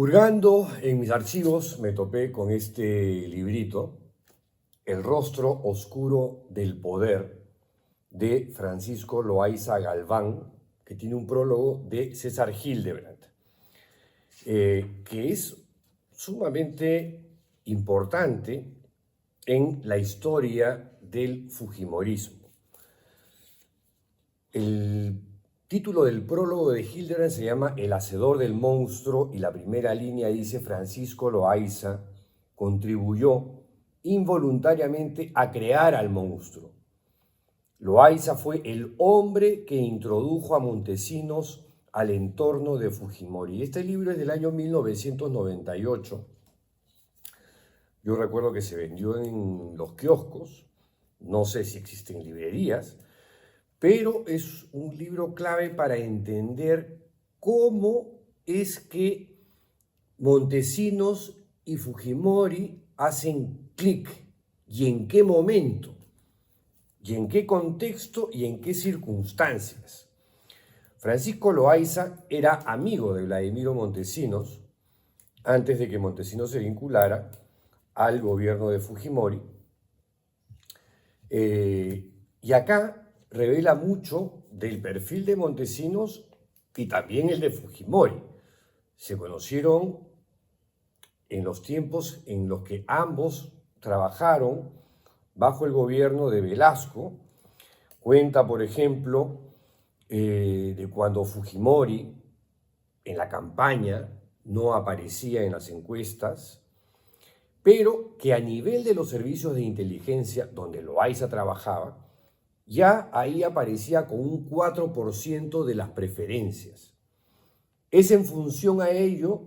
Hurgando en mis archivos me topé con este librito, El rostro oscuro del poder, de Francisco Loaiza Galván, que tiene un prólogo de César Hildebrand, que es sumamente importante en la historia del fujimorismo. El título del prólogo de Hildebrand se llama El hacedor del monstruo y la primera línea dice: Francisco Loaiza contribuyó involuntariamente a crear al monstruo. Loaiza fue el hombre que introdujo a Montesinos al entorno de Fujimori. Este libro es del año 1998. Yo recuerdo que se vendió en los kioscos, no sé si existen librerías, pero es un libro clave para entender cómo es que Montesinos y Fujimori hacen clic y en qué momento, y en qué contexto y en qué circunstancias. Francisco Loaiza era amigo de Vladimiro Montesinos antes de que Montesinos se vinculara al gobierno de Fujimori. Y acá revela mucho del perfil de Montesinos y también el de Fujimori. Se conocieron en los tiempos en los que ambos trabajaron bajo el gobierno de Velasco. Cuenta, por ejemplo, de cuando Fujimori en la campaña no aparecía en las encuestas, pero que a nivel de los servicios de inteligencia donde Loaiza trabajaba, ya ahí aparecía con un 4% de las preferencias. Es en función a ello,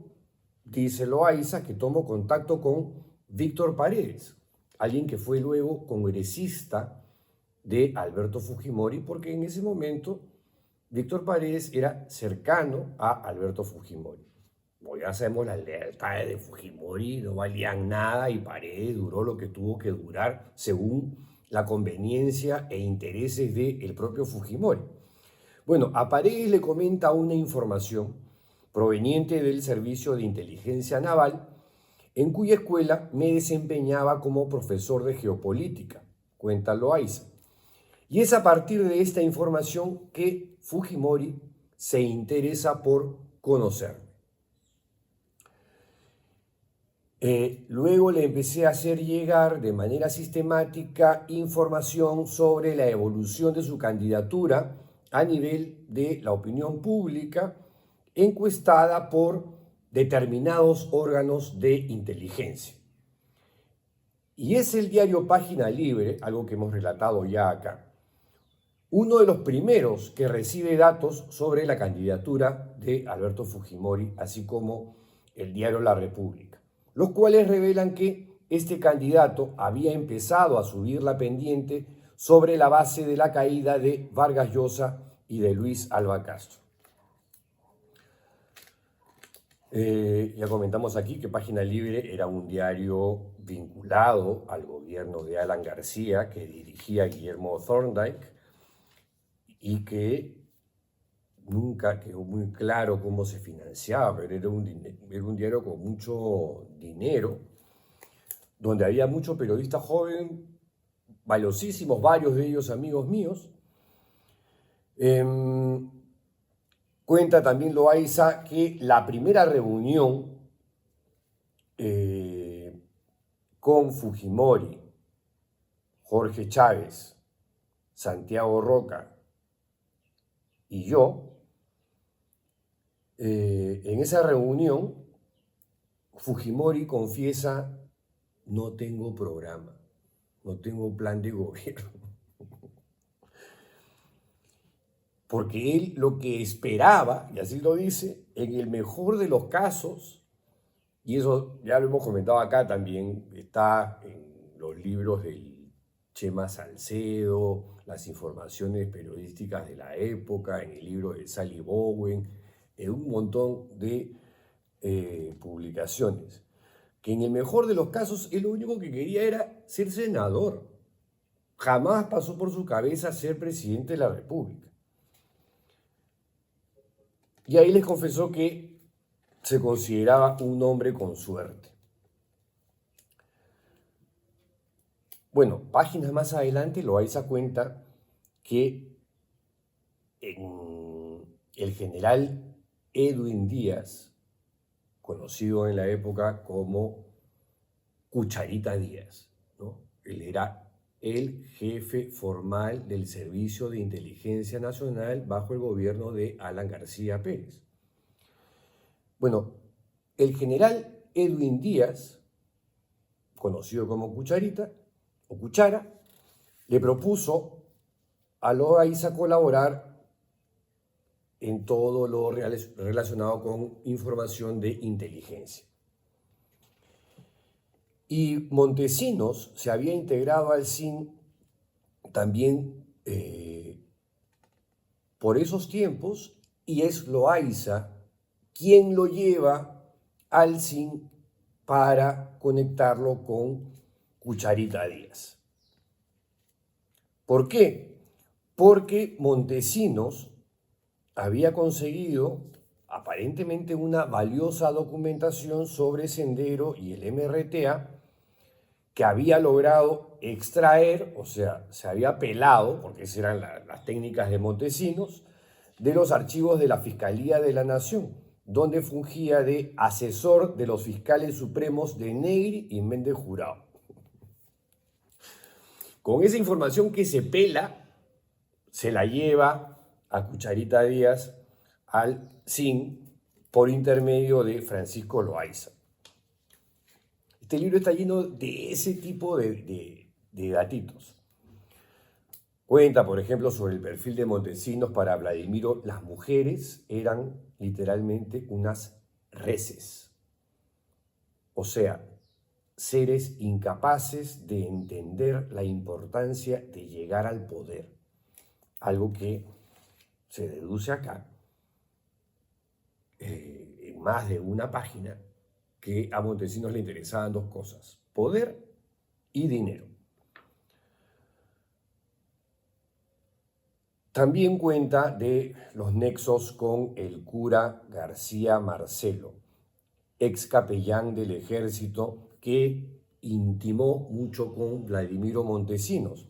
dice Loaiza, que tomó contacto con Víctor Paredes, alguien que fue luego congresista de Alberto Fujimori, porque en ese momento Víctor Paredes era cercano a Alberto Fujimori. Como ya sabemos, las lealtades de Fujimori no valían nada y Paredes duró lo que tuvo que durar según la conveniencia e intereses del propio Fujimori. Bueno, a Paredes le comenta una información proveniente del Servicio de Inteligencia Naval, en cuya escuela me desempeñaba como profesor de geopolítica, cuenta Loaiza. Y es a partir de esta información que Fujimori se interesa por conocerme. Luego le empecé a hacer llegar de manera sistemática información sobre la evolución de su candidatura a nivel de la opinión pública, encuestada por determinados órganos de inteligencia. Y es el diario Página Libre, algo que hemos relatado ya acá, uno de los primeros que recibe datos sobre la candidatura de Alberto Fujimori, así como el diario La República, los cuales revelan que este candidato había empezado a subir la pendiente sobre la base de la caída de Vargas Llosa y de Luis Alva Castro. Ya comentamos aquí que Página Libre era un diario vinculado al gobierno de Alan García, que dirigía Guillermo Thorndike, y que nunca quedó muy claro cómo se financiaba, pero era un diario con mucho dinero, donde había muchos periodistas jóvenes, valiosísimos, varios de ellos amigos míos. Cuenta también Loaiza que la primera reunión con Fujimori, Jorge Chávez, Santiago Roca y yo, en esa reunión Fujimori confiesa: no tengo programa, no tengo plan de gobierno. Porque él lo que esperaba, y así lo dice, en el mejor de los casos, y eso ya lo hemos comentado acá también, está en los libros del Chema Salcedo, las informaciones periodísticas de la época, en el libro de Sally Bowen, en un montón de publicaciones, que en el mejor de los casos él lo único que quería era ser senador. Jamás pasó por su cabeza ser presidente de la República. Y ahí les confesó que se consideraba un hombre con suerte. Bueno, páginas más adelante Loaiza cuenta que el general Edwin Díaz, conocido en la época como Cucharita Díaz, ¿no? Él era el jefe formal del Servicio de Inteligencia Nacional bajo el gobierno de Alan García Pérez. Bueno, el general Edwin Díaz, conocido como Cucharita o Cuchara, le propuso a Loaiza colaborar en todo lo relacionado con información de inteligencia. Y Montesinos se había integrado al CIN también por esos tiempos, y es Loaiza quien lo lleva al CIN para conectarlo con Cucharita Díaz. ¿Por qué? Porque Montesinos había conseguido aparentemente una valiosa documentación sobre Sendero y el MRTA que había logrado extraer, o sea, se había pelado, porque esas eran las técnicas de Montesinos, de los archivos de la Fiscalía de la Nación, donde fungía de asesor de los fiscales supremos de Negri y Méndez Jurado. Con esa información que se pela, se la lleva a Cucharita Díaz al CIN por intermedio de Francisco Loaiza. Este libro está lleno de ese tipo de datitos. Cuenta, por ejemplo, sobre el perfil de Montesinos para Vladimiro. Las mujeres eran literalmente unas reses. O sea, seres incapaces de entender la importancia de llegar al poder. Algo que se deduce acá, en más de una página, que a Montesinos le interesaban dos cosas: poder y dinero. También cuenta de los nexos con el cura García Marcelo, ex capellán del ejército, que intimó mucho con Vladimiro Montesinos,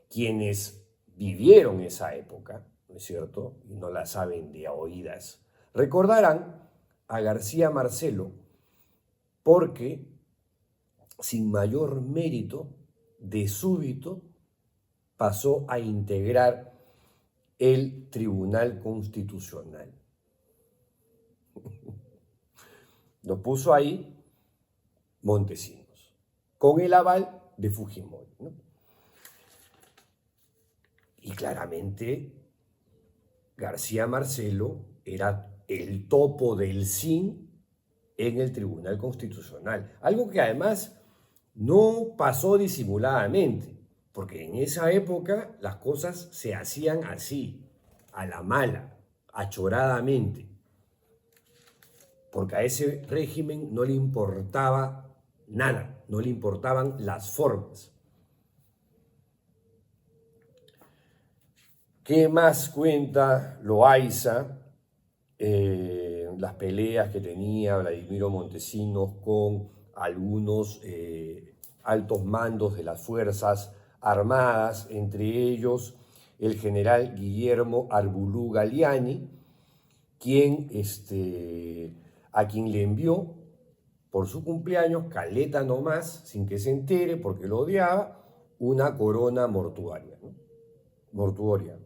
quienes vivieron esa época, ¿no es cierto? Y no la saben de a oídas. Recordarán a García Marcelo porque, sin mayor mérito, de súbito pasó a integrar el Tribunal Constitucional. Lo puso ahí Montesinos, con el aval de Fujimori, ¿no? Y claramente García Marcelo era el topo del CIN en el Tribunal Constitucional. Algo que además no pasó disimuladamente, porque en esa época las cosas se hacían así, a la mala, achoradamente, porque a ese régimen no le importaba nada, no le importaban las formas. ¿Qué más cuenta Loaiza? Las peleas que tenía Vladimiro Montesinos con algunos altos mandos de las Fuerzas Armadas, entre ellos el general Guillermo Arbulú Galiani, a quien le envió por su cumpleaños, caleta nomás, sin que se entere porque lo odiaba, una corona mortuoria, ¿no? Mortuoria.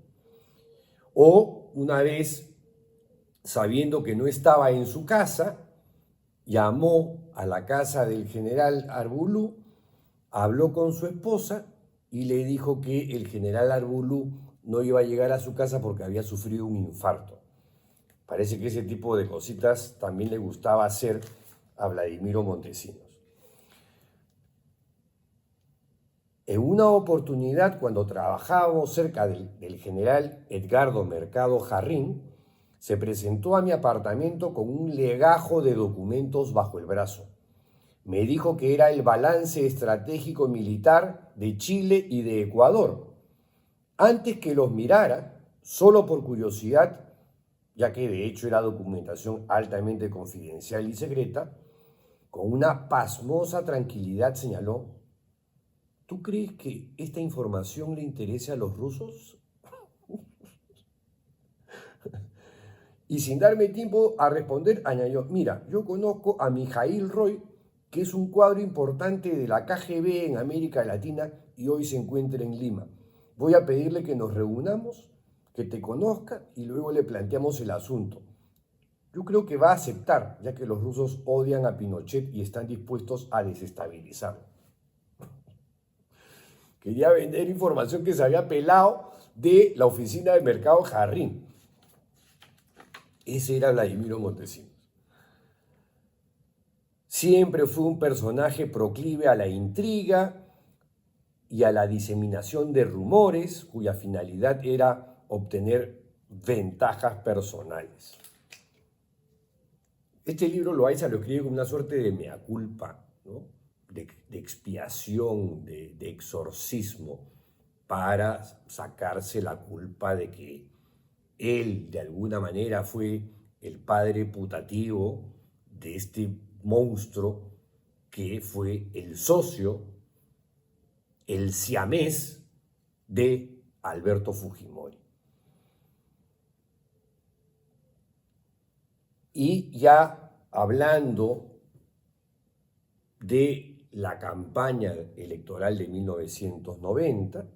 O una vez, sabiendo que no estaba en su casa, llamó a la casa del general Arbulú, habló con su esposa y le dijo que el general Arbulú no iba a llegar a su casa porque había sufrido un infarto. Parece que ese tipo de cositas también le gustaba hacer a Vladimiro Montesinos. En una oportunidad, cuando trabajábamos cerca del general Edgardo Mercado Jarrín, se presentó a mi apartamento con un legajo de documentos bajo el brazo. Me dijo que era el balance estratégico militar de Chile y de Ecuador. Antes que los mirara, solo por curiosidad, ya que de hecho era documentación altamente confidencial y secreta, con una pasmosa tranquilidad señaló: ¿tú crees que esta información le interese a los rusos? Y sin darme tiempo a responder, añadió: mira, yo conozco a Mijail Roy, que es un cuadro importante de la KGB en América Latina y hoy se encuentra en Lima. Voy a pedirle que nos reunamos, que te conozca y luego le planteamos el asunto. Yo creo que va a aceptar, ya que los rusos odian a Pinochet y están dispuestos a desestabilizarlo. Quería vender información que se había pelado de la oficina del mercado Jarrín. Ese era Vladimiro Montesinos. Siempre fue un personaje proclive a la intriga y a la diseminación de rumores, cuya finalidad era obtener ventajas personales. Este libro Loayza lo escribe como una suerte de mea culpa, ¿no? de expiación, de exorcismo, para sacarse la culpa de que él de alguna manera fue el padre putativo de este monstruo que fue el socio, el siamés de Alberto Fujimori. Y ya hablando de la campaña electoral de 1990,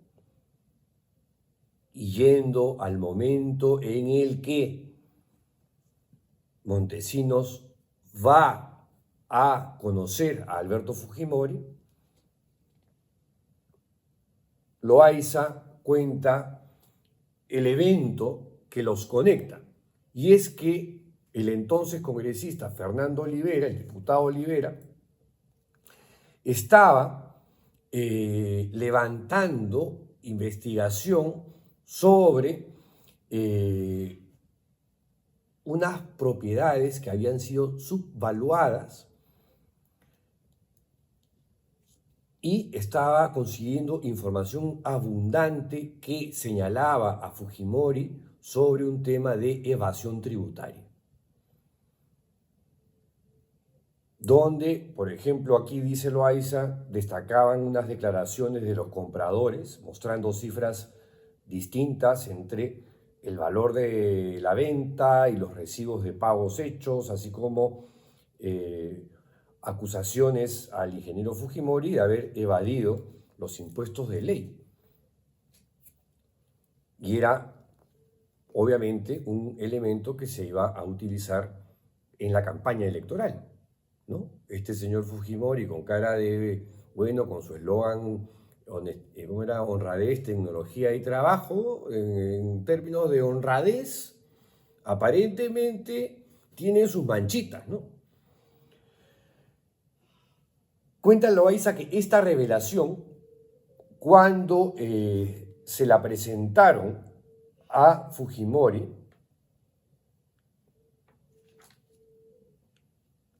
y yendo al momento en el que Montesinos va a conocer a Alberto Fujimori, Loayza cuenta el evento que los conecta, y es que el entonces congresista Fernando Olivera, el diputado Olivera, estaba levantando investigación sobre unas propiedades que habían sido subvaluadas y estaba consiguiendo información abundante que señalaba a Fujimori sobre un tema de evasión tributaria. Donde, por ejemplo, aquí dice Loayza, destacaban unas declaraciones de los compradores mostrando cifras distintas entre el valor de la venta y los recibos de pagos hechos, así como acusaciones al ingeniero Fujimori de haber evadido los impuestos de ley. Y era, obviamente, un elemento que se iba a utilizar en la campaña electoral, ¿no? Este señor Fujimori con cara de, bueno, con su eslogan, ¿cómo era? Honradez, tecnología y trabajo, en términos de honradez, aparentemente tiene sus manchitas, ¿no? Cuenta Loayza que esta revelación, cuando se la presentaron a Fujimori,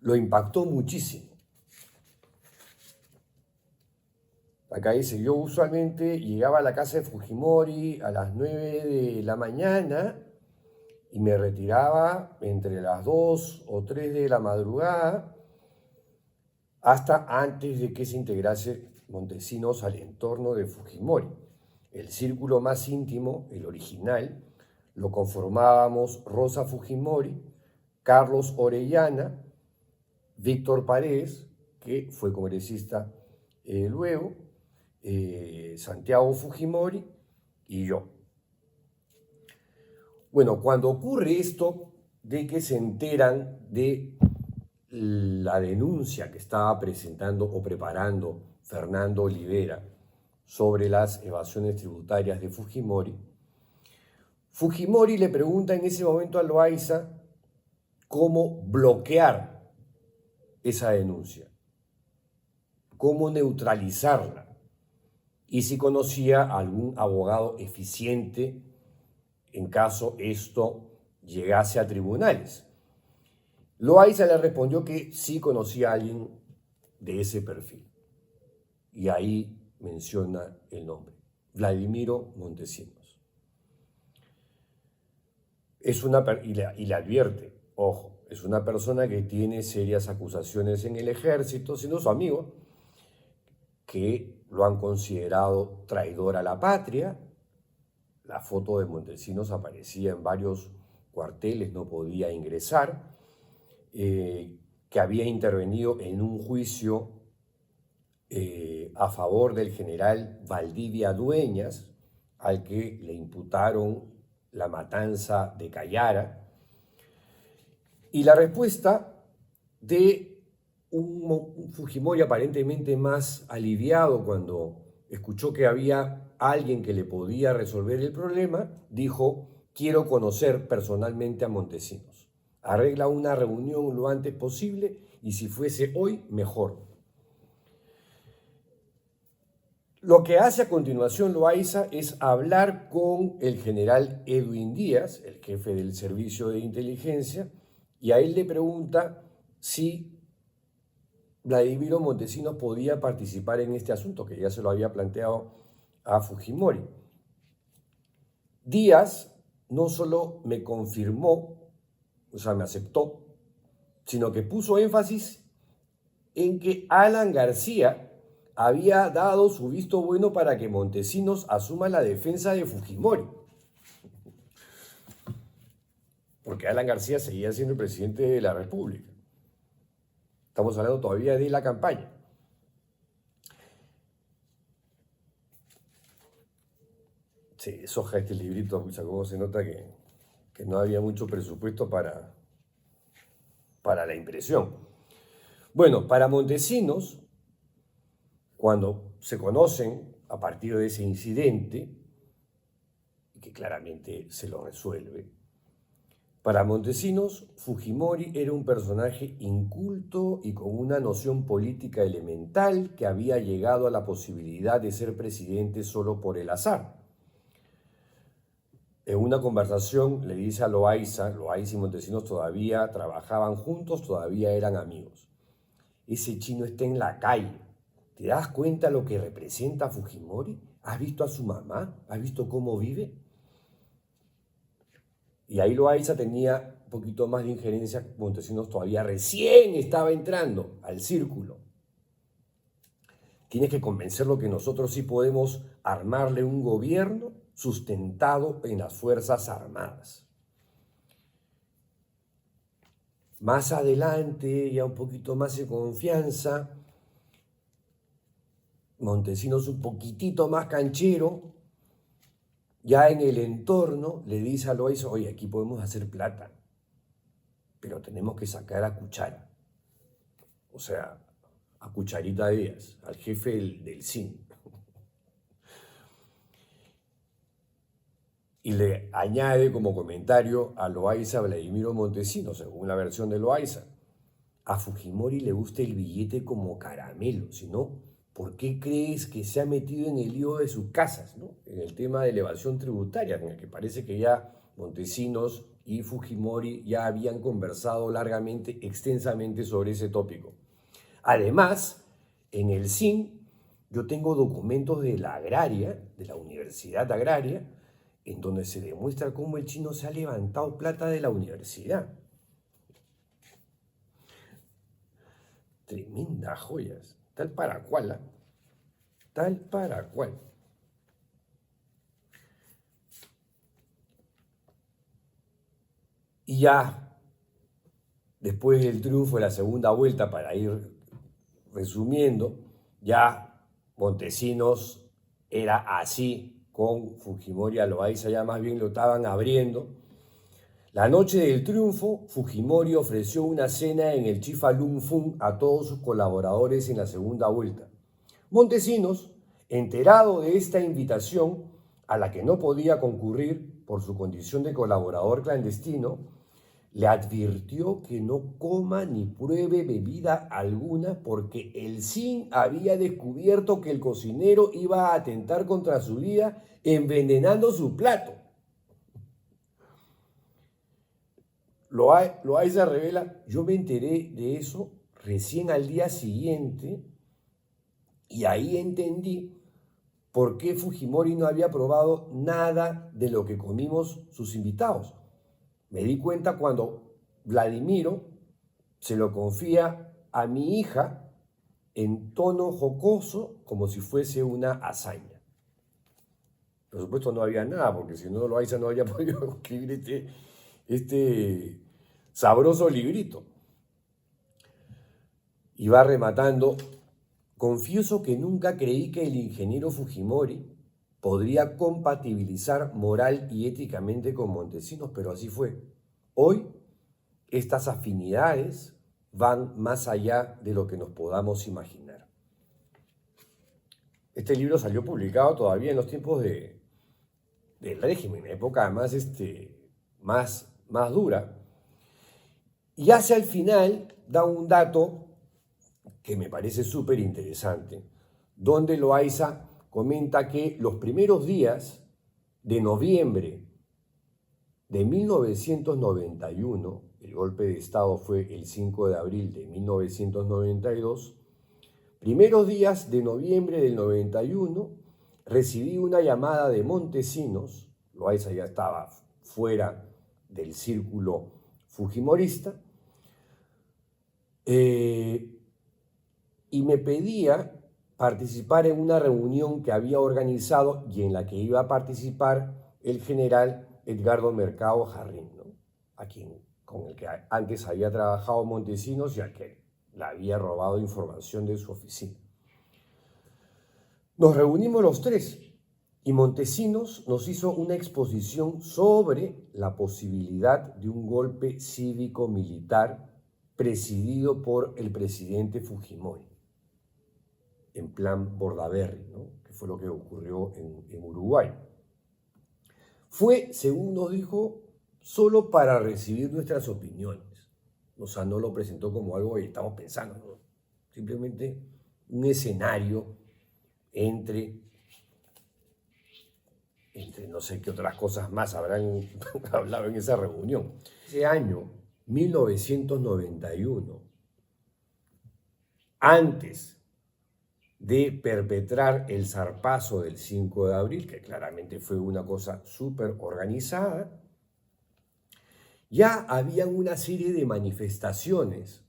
lo impactó muchísimo. Acá dice: yo usualmente llegaba a la casa de Fujimori a las 9 de la mañana y me retiraba entre las 2 o 3 de la madrugada hasta antes de que se integrase Montesinos al entorno de Fujimori. El círculo más íntimo, el original, lo conformábamos Rosa Fujimori, Carlos Orellana, Víctor Paredes, que fue congresista luego, Santiago Fujimori y yo. Bueno, cuando ocurre esto de que se enteran de la denuncia que estaba presentando o preparando Fernando Olivera sobre las evasiones tributarias de Fujimori, Fujimori le pregunta en ese momento a Loayza cómo bloquear esa denuncia, cómo neutralizarla, y si conocía a algún abogado eficiente en caso esto llegase a tribunales. Loayza le respondió que sí conocía a alguien de ese perfil, y ahí menciona el nombre: Vladimiro Montesinos. y le advierte, ojo, es una persona que tiene serias acusaciones en el ejército, siendo su amigo, que lo han considerado traidor a la patria. La foto de Montesinos aparecía en varios cuarteles, no podía ingresar, que había intervenido en un juicio a favor del general Valdivia Dueñas, al que le imputaron la matanza de Cayara. Y la respuesta de un Fujimori aparentemente más aliviado cuando escuchó que había alguien que le podía resolver el problema, dijo: quiero conocer personalmente a Montesinos. Arregla una reunión lo antes posible y si fuese hoy, mejor. Lo que hace a continuación Loaiza es hablar con el general Edwin Díaz, el jefe del servicio de inteligencia, y a él le pregunta si Vladimiro Montesinos podía participar en este asunto, que ya se lo había planteado a Fujimori. Díaz no solo me confirmó, o sea, me aceptó, sino que puso énfasis en que Alan García había dado su visto bueno para que Montesinos asuma la defensa de Fujimori. Porque Alan García seguía siendo el presidente de la República. Estamos hablando todavía de la campaña. Sí, es hoja este librito, mucha como se nota que no había mucho presupuesto para la impresión. Bueno, para Montesinos, cuando se conocen a partir de ese incidente, que claramente se lo resuelve, para Montesinos, Fujimori era un personaje inculto y con una noción política elemental que había llegado a la posibilidad de ser presidente solo por el azar. En una conversación le dice a Loaiza y Montesinos todavía trabajaban juntos, todavía eran amigos: ese chino está en la calle. ¿Te das cuenta lo que representa Fujimori? ¿Has visto a su mamá? ¿Has visto cómo vive? Y ahí Loaiza tenía un poquito más de injerencia. Montesinos todavía recién estaba entrando al círculo. Tienes que convencerlo que nosotros sí podemos armarle un gobierno sustentado en las Fuerzas Armadas. Más adelante, ya un poquito más de confianza, Montesinos un poquitito más canchero, ya en el entorno, le dice a Loaiza: oye, aquí podemos hacer plata, pero tenemos que sacar a Cuchara, o sea, a Cucharita Díaz, al jefe del CIN. Y le añade como comentario a Loaiza Vladimiro Montesinos, según la versión de Loaiza: a Fujimori le gusta el billete como caramelo, si no, ¿por qué crees que se ha metido en el lío de sus casas, ¿no? En el tema de elevación tributaria, en el que parece que ya Montesinos y Fujimori ya habían conversado largamente, extensamente sobre ese tópico. Además, en el CIN yo tengo documentos de la Agraria, de la Universidad Agraria, en donde se demuestra cómo el chino se ha levantado plata de la universidad. Tremendas joyas, tal para cual, ¿eh? Tal para cual. Y ya, después del triunfo de la segunda vuelta, para ir resumiendo, ya Montesinos era así con Fujimori. A Loaiza ya más bien lo estaban abriendo. La noche del triunfo, Fujimori ofreció una cena en el Chifa Lung Fung a todos sus colaboradores en la segunda vuelta. Montesinos, enterado de esta invitación, a la que no podía concurrir por su condición de colaborador clandestino, le advirtió que no coma ni pruebe bebida alguna porque el CIN había descubierto que el cocinero iba a atentar contra su vida envenenando su plato. Loaiza revela: yo me enteré de eso recién al día siguiente y ahí entendí por qué Fujimori no había probado nada de lo que comimos sus invitados. Me di cuenta cuando Vladimiro se lo confía a mi hija en tono jocoso, como si fuese una hazaña. Por supuesto no había nada, porque si no Loaiza no había podido escribir este sabroso librito. Y va rematando: confieso que nunca creí que el ingeniero Fujimori podría compatibilizar moral y éticamente con Montesinos, pero así fue. Hoy, estas afinidades van más allá de lo que nos podamos imaginar. Este libro salió publicado todavía en los tiempos del régimen, época además más dura. Y hacia el final da un dato que me parece súper interesante, donde Loaiza comenta que los primeros días de noviembre de 1991, el golpe de Estado fue el 5 de abril de 1992, primeros días de noviembre del 91, recibí una llamada de Montesinos. Loaiza ya estaba fuera del círculo fujimorista, y me pedía participar en una reunión que había organizado y en la que iba a participar el general Edgardo Mercado Jarrín, ¿no? Con el que antes había trabajado Montesinos y al que le había robado información de su oficina. Nos reunimos los tres y Montesinos nos hizo una exposición sobre la posibilidad de un golpe cívico-militar presidido por el presidente Fujimori, en plan Bordaberry, ¿no? Que fue lo que ocurrió en Uruguay. Fue, según nos dijo, solo para recibir nuestras opiniones. O sea, no lo presentó como algo que estamos pensando, ¿no? Simplemente un escenario entre no sé qué otras cosas más habrán hablado en esa reunión. Ese año, 1991, antes de perpetrar el zarpazo del 5 de abril, que claramente fue una cosa súper organizada, ya habían una serie de manifestaciones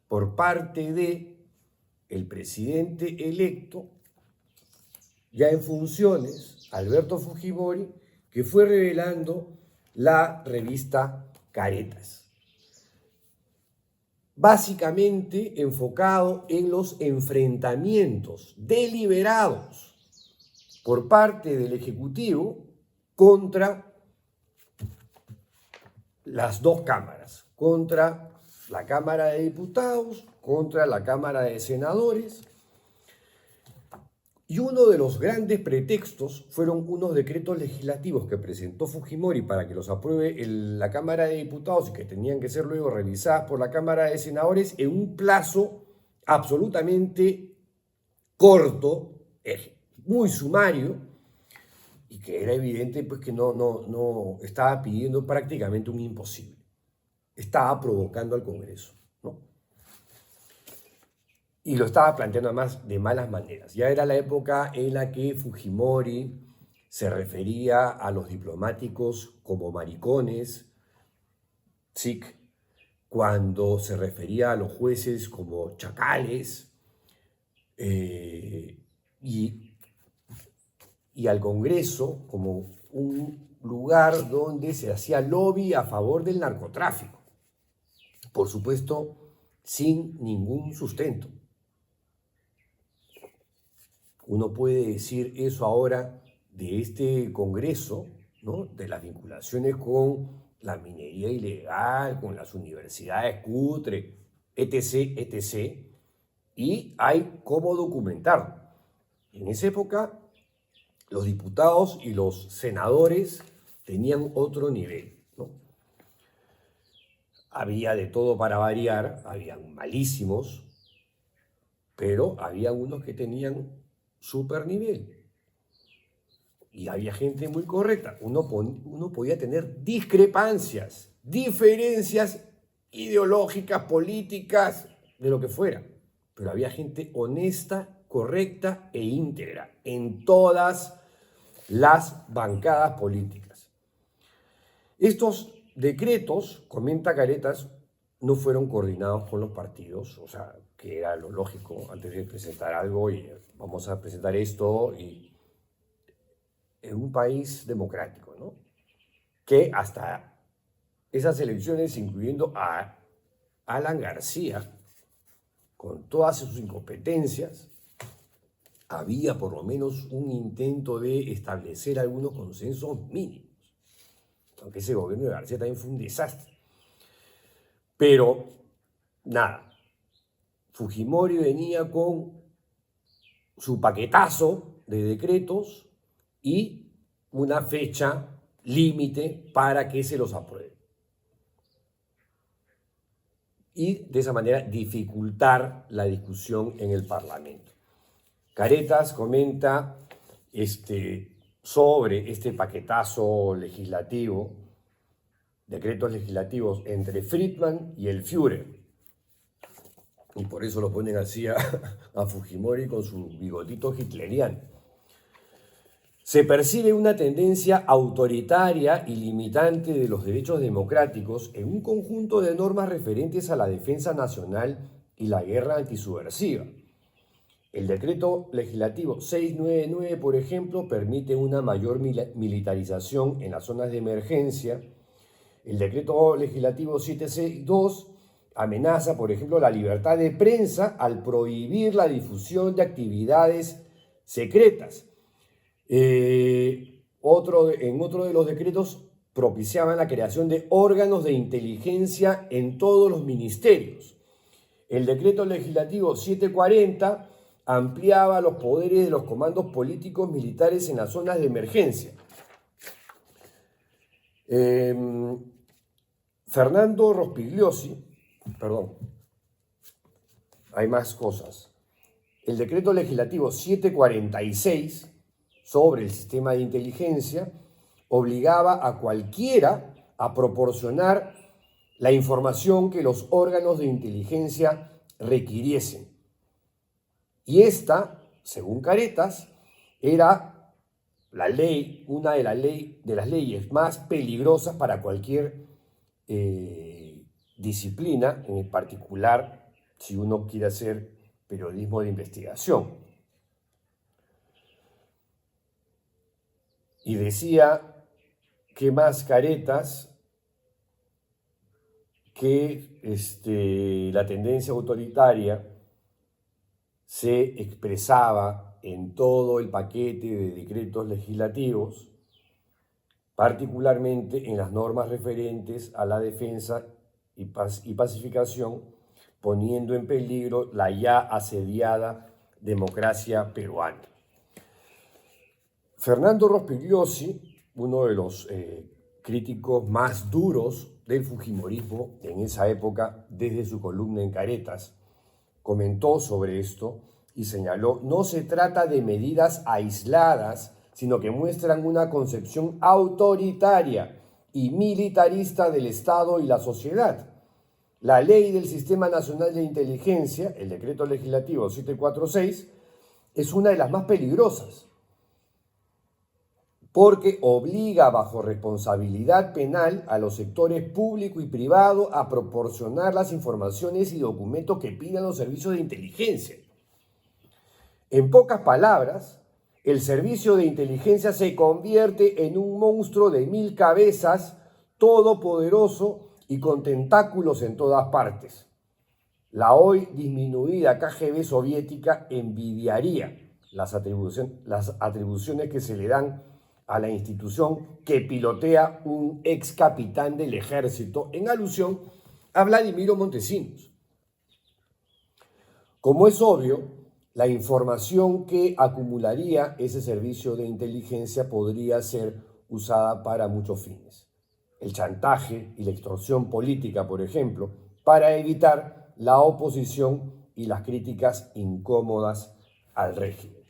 por parte del presidente electo, ya en funciones, Alberto Fujimori, que fue revelando la revista Caretas. Básicamente enfocado en los enfrentamientos deliberados por parte del Ejecutivo contra las dos cámaras, contra la Cámara de Diputados, contra la Cámara de Senadores. Y uno de los grandes pretextos fueron unos decretos legislativos que presentó Fujimori para que los apruebe la Cámara de Diputados y que tenían que ser luego revisadas por la Cámara de Senadores en un plazo absolutamente corto, muy sumario, y que era evidente pues, que no estaba pidiendo prácticamente un imposible. Estaba provocando al Congreso, ¿no? Y lo estaba planteando además de malas maneras. Ya era la época en la que Fujimori se refería a los diplomáticos como maricones, SIC, cuando se refería a los jueces como chacales, y al Congreso como un lugar donde se hacía lobby a favor del narcotráfico. Por supuesto, sin ningún sustento. Uno puede decir eso ahora de este Congreso, ¿no? De las vinculaciones con la minería ilegal, con las universidades cutre, etc., etc., y hay cómo documentarlo. En esa época, los diputados y los senadores tenían otro nivel, ¿no? Había de todo para variar, habían malísimos, pero había unos que tenían super nivel. Y había gente muy correcta. Uno podía tener discrepancias, diferencias ideológicas, políticas, de lo que fuera. Pero había gente honesta, correcta e íntegra en todas las bancadas políticas. Estos decretos, comenta Caretas, no fueron coordinados con los partidos, o sea, que era lo lógico antes de presentar algo y vamos a presentar esto y en un país democrático, ¿no? Que hasta esas elecciones, incluyendo a Alan García, con todas sus incompetencias, había por lo menos un intento de establecer algunos consensos mínimos. Aunque ese gobierno de García también fue un desastre. Pero, nada, Fujimori venía con su paquetazo de decretos y una fecha límite para que se los apruebe. Y de esa manera dificultar la discusión en el Parlamento. Caretas comenta sobre este paquetazo legislativo, decretos legislativos entre Friedman y el Führer. Y por eso lo ponen así a Fujimori con su bigotito hitleriano. Se percibe una tendencia autoritaria y limitante de los derechos democráticos en un conjunto de normas referentes a la defensa nacional y la guerra antisubversiva. El decreto legislativo 699, por ejemplo, permite una mayor militarización en las zonas de emergencia. El decreto legislativo 762 amenaza, por ejemplo, la libertad de prensa al prohibir la difusión de actividades secretas. En otro de los decretos propiciaban la creación de órganos de inteligencia en todos los ministerios. El decreto legislativo 740 ampliaba los poderes de los comandos políticos militares en las zonas de emergencia. Fernando Rospigliosi, hay más cosas. El decreto legislativo 746 sobre el sistema de inteligencia obligaba a cualquiera a proporcionar la información que los órganos de inteligencia requiriesen. Y esta, según Caretas, era la ley, una de las leyes más peligrosas para cualquier disciplina, en particular si uno quiere hacer periodismo de investigación. Y decía que más Caretas que la tendencia autoritaria se expresaba en todo el paquete de decretos legislativos, particularmente en las normas referentes a la defensa y pacificación, poniendo en peligro la ya asediada democracia peruana. Fernando Rospigliosi, uno de los críticos más duros del fujimorismo en esa época, desde su columna en Caretas, comentó sobre esto y señaló: no se trata de medidas aisladas, sino que muestran una concepción autoritaria y militarista del Estado y la sociedad. La ley del Sistema Nacional de Inteligencia, el decreto legislativo 746, es una de las más peligrosas, porque obliga bajo responsabilidad penal a los sectores público y privado a proporcionar las informaciones y documentos que pidan los servicios de inteligencia. En pocas palabras, el servicio de inteligencia se convierte en un monstruo de 1000 cabezas, todopoderoso y con tentáculos en todas partes. La hoy disminuida KGB soviética envidiaría las atribuciones que se le dan a la institución que pilotea un ex capitán del ejército, en alusión a Vladimiro Montesinos. Como es obvio, la información que acumularía ese servicio de inteligencia podría ser usada para muchos fines. El chantaje y la extorsión política, por ejemplo, para evitar la oposición y las críticas incómodas al régimen.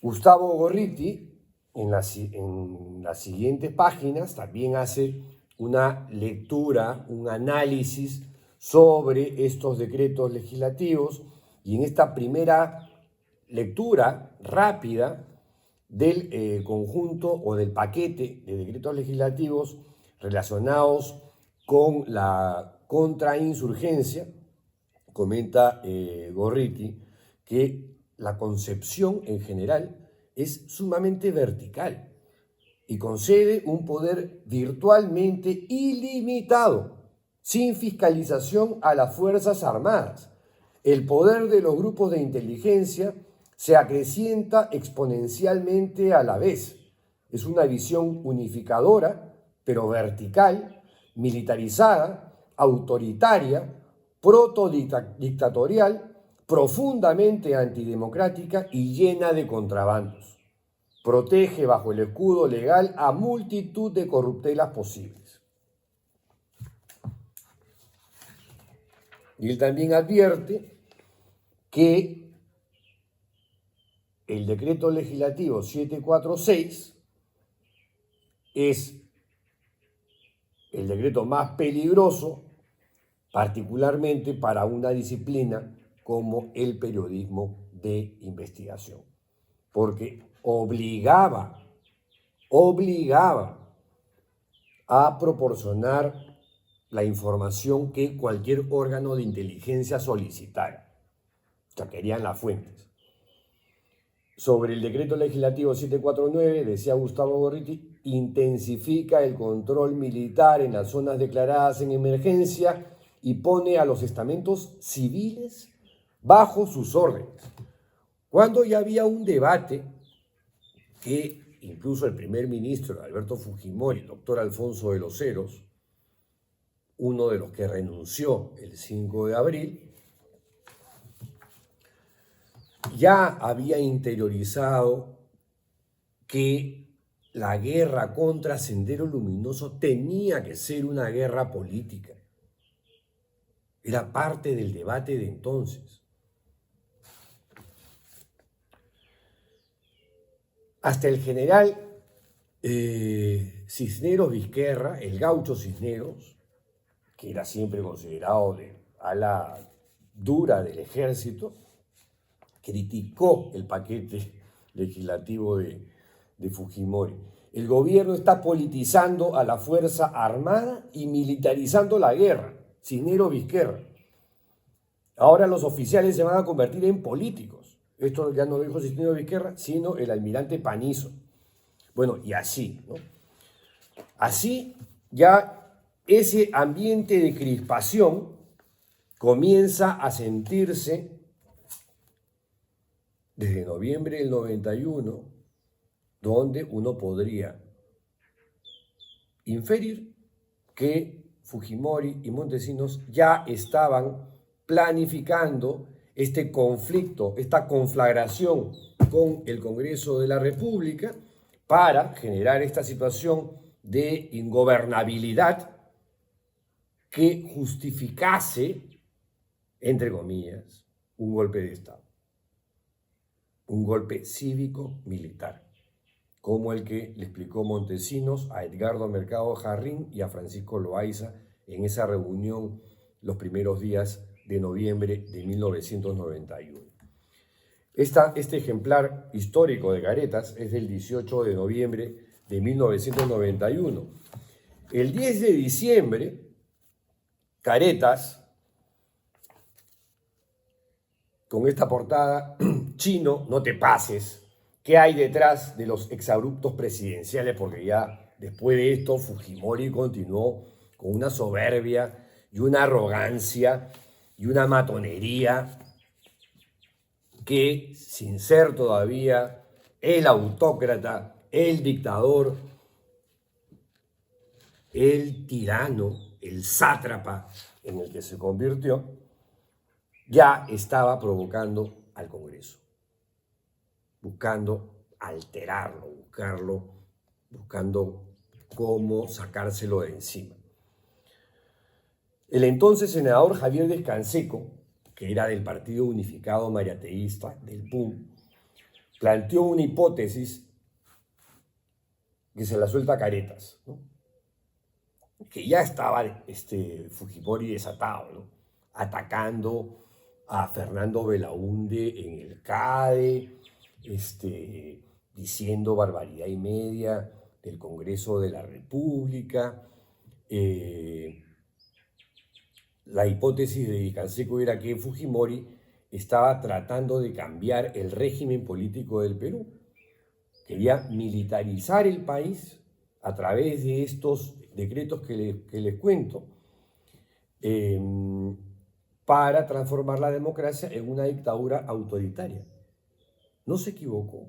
Gustavo Gorriti, en las siguientes páginas, también hace una lectura, un análisis sobre estos decretos legislativos, y en esta primera lectura rápida del conjunto o del paquete de decretos legislativos relacionados con la contrainsurgencia, comenta Gorriti, que la concepción en general es sumamente vertical y concede un poder virtualmente ilimitado, sin fiscalización a las Fuerzas Armadas. El poder de los grupos de inteligencia se acrecienta exponencialmente a la vez. Es una visión unificadora, pero vertical, militarizada, autoritaria, protodictatorial, profundamente antidemocrática y llena de contrabandos. Protege bajo el escudo legal a multitud de corruptelas posibles. Y él también advierte que el decreto legislativo 746 es el decreto más peligroso, particularmente para una disciplina como el periodismo de investigación, porque obligaba a proporcionar la información que cualquier órgano de inteligencia solicitara. O sea, querían las fuentes. Sobre el decreto legislativo 749, decía Gustavo Gorriti, intensifica el control militar en las zonas declaradas en emergencia y pone a los estamentos civiles bajo sus órdenes. Cuando ya había un debate que incluso el primer ministro Alberto Fujimori, el doctor Alfonso de los Heros, uno de los que renunció el 5 de abril, ya había interiorizado que la guerra contra Sendero Luminoso tenía que ser una guerra política. Era parte del debate de entonces. Hasta el general Cisneros Vizquerra, el gaucho Cisneros, que era siempre considerado de ala dura del ejército, criticó el paquete legislativo de Fujimori. El gobierno está politizando a la Fuerza Armada y militarizando la guerra. Cisneros Vizquerra. Ahora los oficiales se van a convertir en políticos. Esto ya no lo dijo Cisneros Vizquerra, sino el almirante Panizo. Bueno, y así, ¿no? Así ya ese ambiente de crispación comienza a sentirse desde noviembre del 91, donde uno podría inferir que Fujimori y Montesinos ya estaban planificando este conflicto, esta conflagración con el Congreso de la República para generar esta situación de ingobernabilidad que justificase, entre comillas, un golpe de Estado, un golpe cívico-militar, como el que le explicó Montesinos a Edgardo Mercado Jarrín y a Francisco Loaiza en esa reunión los primeros días de noviembre de 1991. Este ejemplar histórico de Caretas es del 18 de noviembre de 1991. El 10 de diciembre, Caretas, con esta portada, Chino, no te pases, ¿qué hay detrás de los exabruptos presidenciales? Porque ya después de esto Fujimori continuó con una soberbia y una arrogancia y una matonería que, sin ser todavía el autócrata, el dictador, el tirano, el sátrapa en el que se convirtió, ya estaba provocando al Congreso, buscando alterarlo, buscando cómo sacárselo de encima. El entonces senador Javier Descanseco, que era del Partido Unificado Mariateísta, del PUM, planteó una hipótesis que se la suelta a Caretas, ¿no? Que ya estaba Fujimori desatado, ¿no? Atacando a Fernando Belaúnde en el CADE, diciendo barbaridad y media del Congreso de la República. La hipótesis de Canseco era que Fujimori estaba tratando de cambiar el régimen político del Perú. Quería militarizar el país a través de estos decretos que les cuento, para transformar la democracia en una dictadura autoritaria. No se equivocó.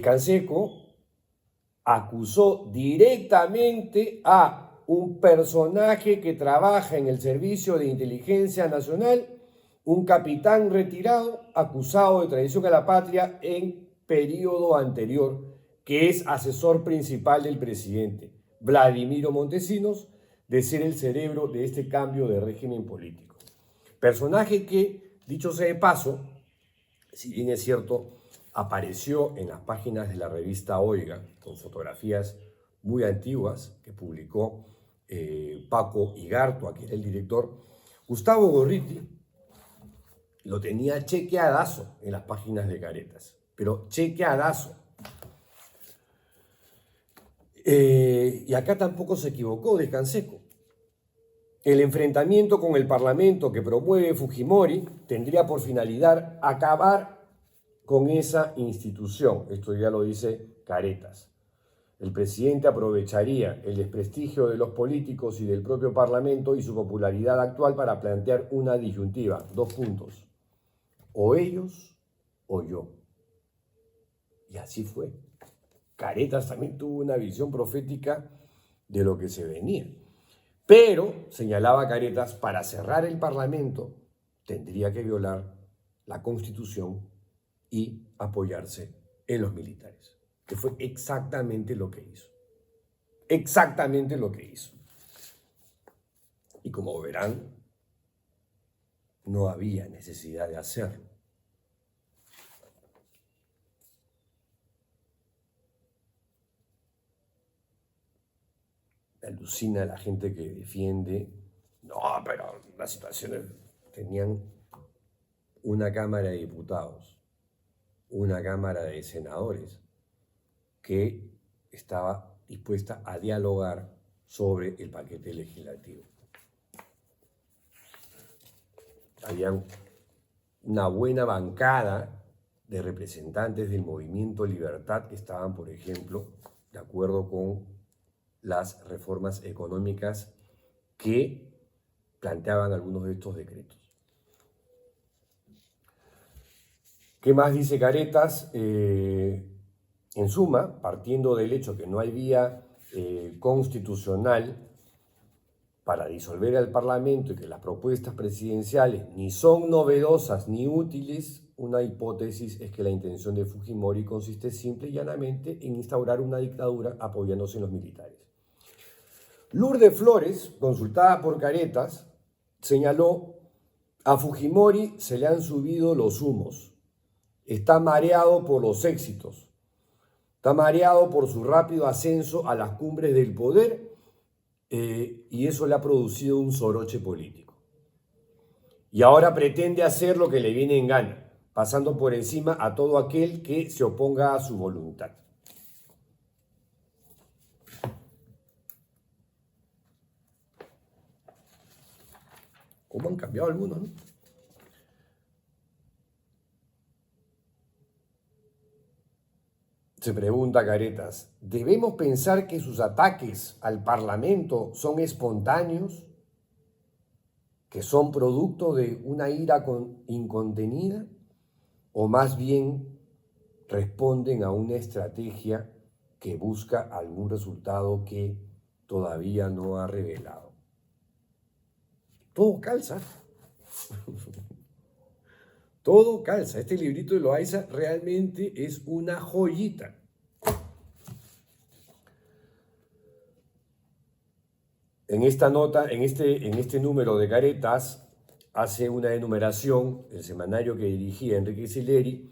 Canseco acusó directamente a un personaje que trabaja en el Servicio de Inteligencia Nacional, un capitán retirado acusado de traición a la patria en periodo anterior, que es asesor principal del presidente, Vladimiro Montesinos, de ser el cerebro de este cambio de régimen político. Personaje que, dicho sea de paso, si bien es cierto, apareció en las páginas de la revista Oiga, con fotografías muy antiguas que publicó Paco Igartua, que era el director. Gustavo Gorriti lo tenía chequeadazo en las páginas de Caretas, pero chequeadazo. Y acá tampoco se equivocó de Canseco. El enfrentamiento con el Parlamento que promueve Fujimori tendría por finalidad acabar con esa institución. Esto ya lo dice Caretas. El presidente aprovecharía el desprestigio de los políticos y del propio Parlamento y su popularidad actual para plantear una disyuntiva. 2 puntos. O ellos o yo. Y así fue. Caretas también tuvo una visión profética de lo que se venía. Pero, señalaba Caretas, para cerrar el Parlamento tendría que violar la Constitución y apoyarse en los militares, que fue exactamente lo que hizo. Exactamente lo que hizo. Y como verán, no había necesidad de hacerlo. Me alucina la gente que defiende, no, pero las situaciones tenían una Cámara de Diputados, una Cámara de Senadores que estaba dispuesta a dialogar sobre el paquete legislativo. Había una buena bancada de representantes del Movimiento Libertad que estaban, por ejemplo, de acuerdo con las reformas económicas que planteaban algunos de estos decretos. ¿Qué más dice Caretas? En suma, partiendo del hecho que no hay vía constitucional para disolver al Parlamento y que las propuestas presidenciales ni son novedosas ni útiles, una hipótesis es que la intención de Fujimori consiste simple y llanamente en instaurar una dictadura apoyándose en los militares. Lourdes Flores, consultada por Caretas, señaló: a Fujimori se le han subido los humos, está mareado por los éxitos, está mareado por su rápido ascenso a las cumbres del poder, y eso le ha producido un soroche político. Y ahora pretende hacer lo que le viene en gana, pasando por encima a todo aquel que se oponga a su voluntad. ¿Cómo han cambiado algunos, no? Se pregunta Caretas, ¿debemos pensar que sus ataques al Parlamento son espontáneos, que son producto de una ira incontenida, o más bien responden a una estrategia que busca algún resultado que todavía no ha revelado? Todo calza. Todo calza. Este librito de Loaiza realmente es una joyita. En esta nota, en este número de Caretas, hace una enumeración, el semanario que dirigía Enrique Sileri,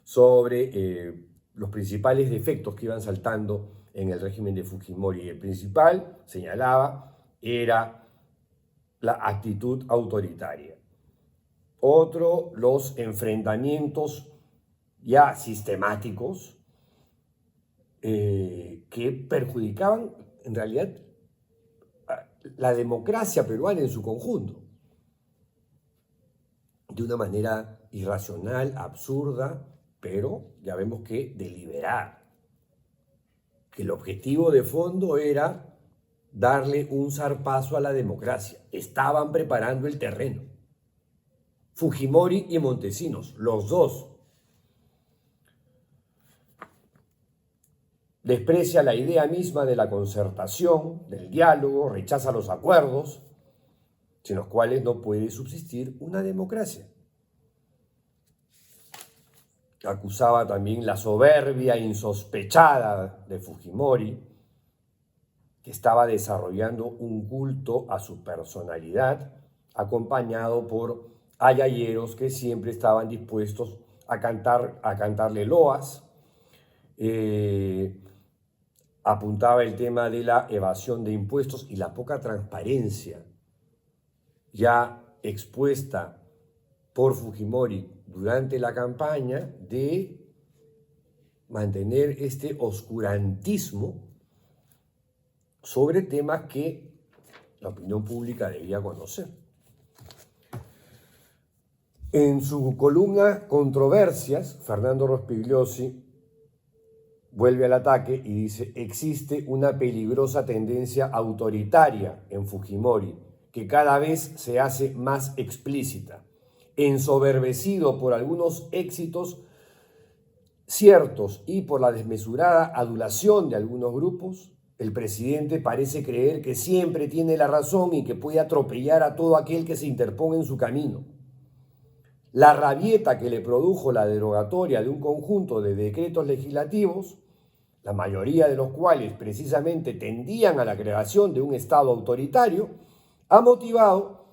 sobre los principales defectos que iban saltando en el régimen de Fujimori. El principal, señalaba, era la actitud autoritaria. Otro, los enfrentamientos ya sistemáticos que perjudicaban en realidad la democracia peruana en su conjunto, de una manera irracional, absurda, pero ya vemos que deliberada, que el objetivo de fondo era darle un zarpazo a la democracia. Estaban preparando el terreno. Fujimori y Montesinos, los dos. Desprecia la idea misma de la concertación, del diálogo, rechaza los acuerdos, sin los cuales no puede subsistir una democracia. Acusaba también la soberbia insospechada de Fujimori, que estaba desarrollando un culto a su personalidad, acompañado por ayayeros que siempre estaban dispuestos a cantarle loas. Apuntaba el tema de la evasión de impuestos y la poca transparencia ya expuesta por Fujimori durante la campaña de mantener este oscurantismo sobre temas que la opinión pública debía conocer. En su columna Controversias, Fernando Rospigliosi vuelve al ataque y dice: existe una peligrosa tendencia autoritaria en Fujimori que cada vez se hace más explícita. Ensoberbecido por algunos éxitos ciertos y por la desmesurada adulación de algunos grupos, el presidente parece creer que siempre tiene la razón y que puede atropellar a todo aquel que se interponga en su camino. La rabieta que le produjo la derogatoria de un conjunto de decretos legislativos, la mayoría de los cuales precisamente tendían a la creación de un Estado autoritario, ha motivado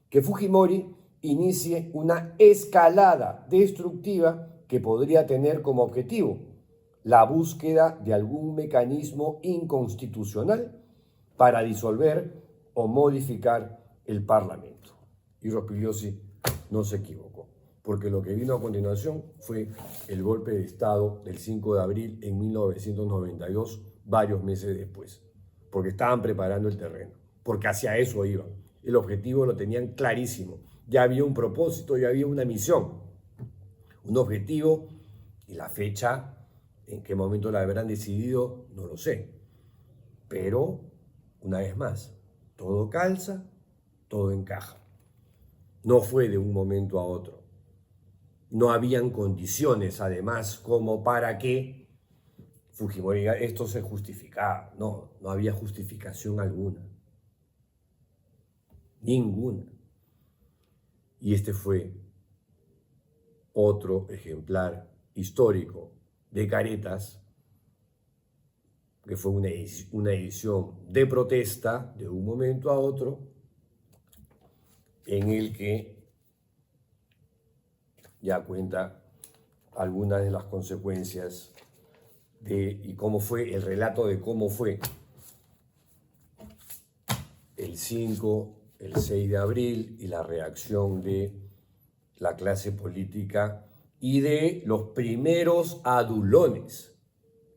que Fujimori inicie una escalada destructiva que podría tener como objetivo la búsqueda de algún mecanismo inconstitucional para disolver o modificar el Parlamento. Y Rospigliosi no se equivocó, porque lo que vino a continuación fue el golpe de Estado del 5 de abril en 1992, varios meses después, porque estaban preparando el terreno, porque hacia eso iban. El objetivo lo tenían clarísimo. Ya había un propósito, ya había una misión, un objetivo, y la fecha, en qué momento la habrán decidido, no lo sé. Pero, una vez más, todo calza, todo encaja. No fue de un momento a otro. No habían condiciones, además, como para que Fujimori diga esto se justificaba. No, no había justificación alguna. Ninguna. Y este fue otro ejemplar histórico de Caretas, que fue una edición de protesta de un momento a otro, en el que ya cuenta algunas de las consecuencias y cómo fue el relato de cómo fue el 5, el 6 de abril y la reacción de la clase política y de los primeros adulones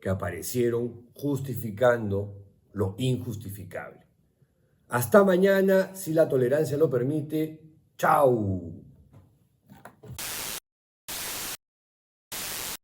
que aparecieron justificando lo injustificable. Hasta mañana, si la tolerancia lo permite. ¡Chao!